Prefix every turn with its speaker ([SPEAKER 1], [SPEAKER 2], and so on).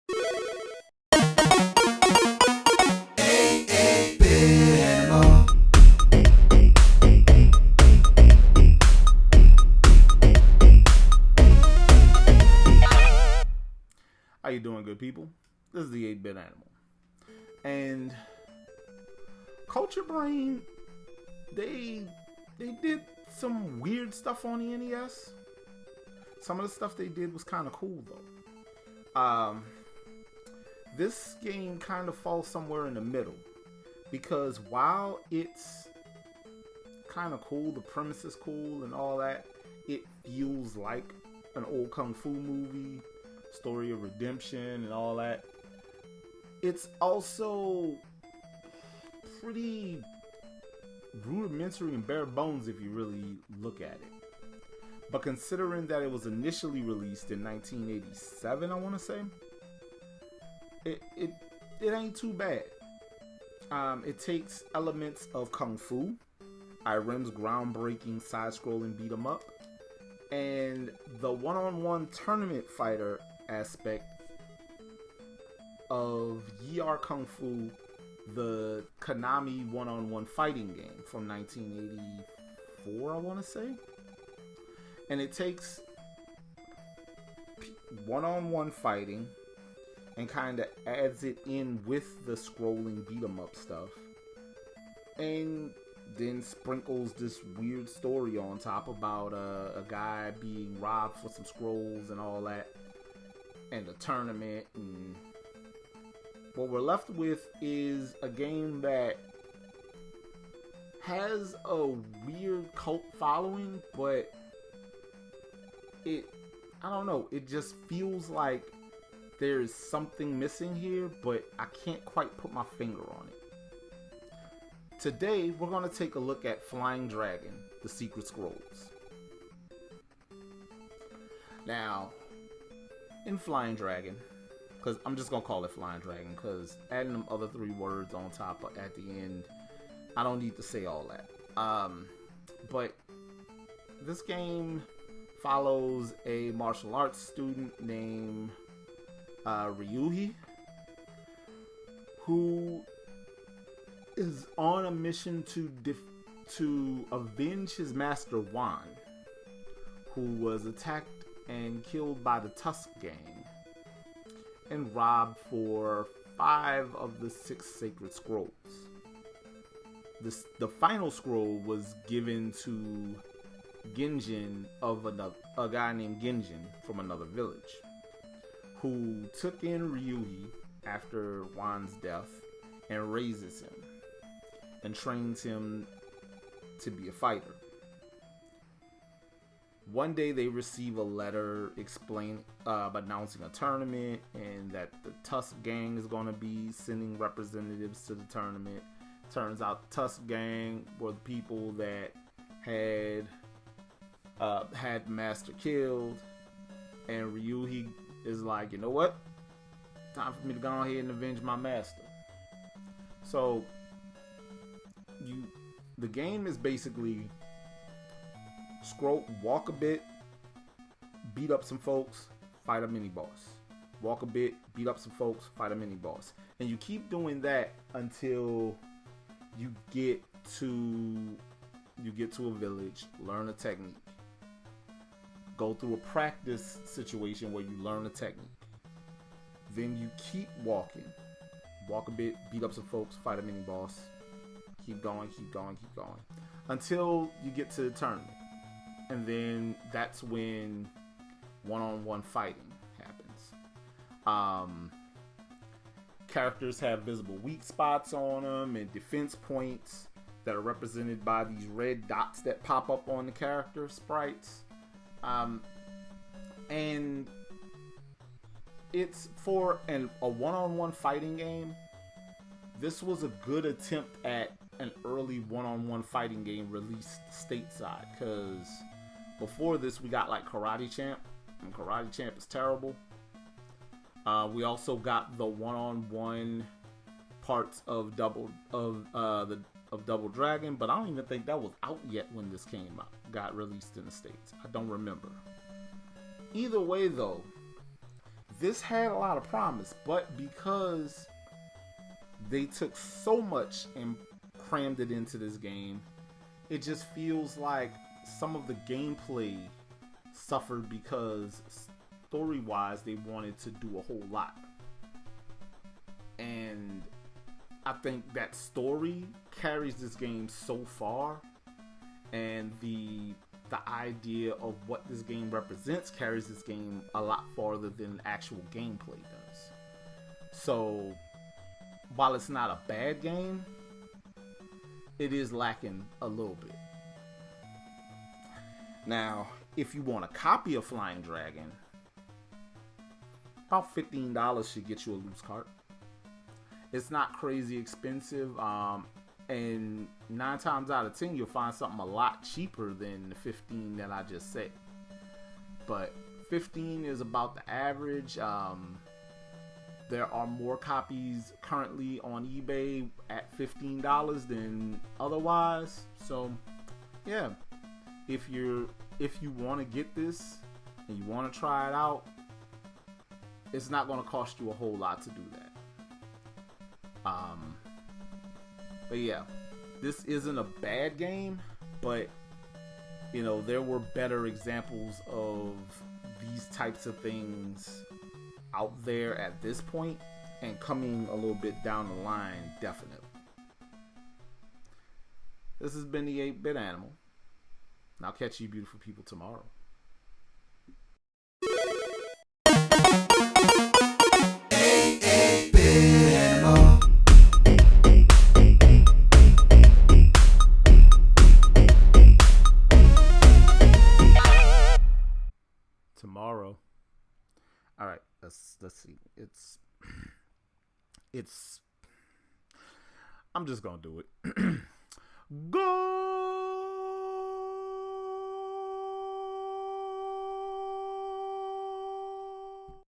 [SPEAKER 1] How you doing, good people? This is the 8-Bit Animal. And Culture Brain, they did some weird stuff on the NES. Some of the stuff they did was kind of cool, though. This game kind of falls somewhere in the middle. Because while it's kind of cool, the premise is cool and all that, it feels like an old Kung Fu movie, story of redemption and all that. It's also pretty rudimentary and bare bones if you really look at it. But considering that it was initially released in 1987, I want to say, it ain't too bad. It takes elements of Kung Fu, Irem's groundbreaking side-scrolling beat-em-up, and the one-on-one tournament fighter aspect of Yi Ar Kung Fu, the Konami one-on-one fighting game from 1984, I want to say. And it takes one-on-one fighting and kind of adds it in with the scrolling beat-em-up stuff, and then sprinkles this weird story on top about a guy being robbed for some scrolls and all that, and the tournament. And what we're left with is a game that has a weird cult following, but I don't know, it just feels like there's something missing here, but I can't quite put my finger on it. Today, we're going to take a look at Flying Dragon, The Secret Scrolls. Now, in Flying Dragon, because I'm just going to call it Flying Dragon, because adding them other three words on top at the end, I don't need to say all that. But this game follows a martial arts student named Ryuhi, who is on a mission to avenge his master Wan, who was attacked and killed by the Tusk Gang and robbed for 5 of the 6 sacred scrolls. The final scroll was given to Genjin of a guy named Genjin from another village, who took in Ryuhi after Wan's death and raises him and trains him to be a fighter. One day they receive a letter announcing a tournament, and that the Tusk Gang is going to be sending representatives to the tournament. Turns out the Tusk Gang were the people that had Master killed, and Ryuhi is like, you know what? Time for me to go ahead and avenge my master. So the game is basically walk a bit, beat up some folks, fight a mini boss. Walk a bit, beat up some folks, fight a mini boss. And you keep doing that until you get to a village, learn a technique. Go through a practice situation where you learn a technique. Then you keep walking. Walk a bit, beat up some folks, fight a mini boss. Keep going, keep going, keep going. Until you get to the tournament. And then that's when one-on-one fighting happens. Characters have visible weak spots on them and defense points that are represented by these red dots that pop up on the character sprites. And it's for a one-on-one fighting game. This was a good attempt at an early one-on-one fighting game released stateside, because before this we got like Karate Champ, and Karate Champ is terrible. We also got the one-on-one parts of Double Dragon, but I don't even think that was out yet when this got released in the States. I don't remember. Either way though, this had a lot of promise, but because they took so much and crammed it into this game, it just feels like some of the gameplay suffered because story-wise they wanted to do a whole lot. And I think that story carries this game so far, and the idea of what this game represents carries this game a lot farther than actual gameplay does. So while it's not a bad game, it is lacking a little bit. Now, if you want a copy of Flying Dragon, about $15 should get you a loose cart. It's not crazy expensive, and 9 times out of 10 you'll find something a lot cheaper than the 15 that I just said. But 15 is about the average. There are more copies currently on eBay at $15 than otherwise. So yeah, if you want to get this and you want to try it out, it's not going to cost you a whole lot to do that. But yeah, this isn't a bad game, but you know, there were better examples of these types of things out there at this point, and coming a little bit down the line, definitely. This has been the 8-Bit Animal, and I'll catch you beautiful people tomorrow. Tomorrow. All right, let's see. It's I'm just gonna do it. Go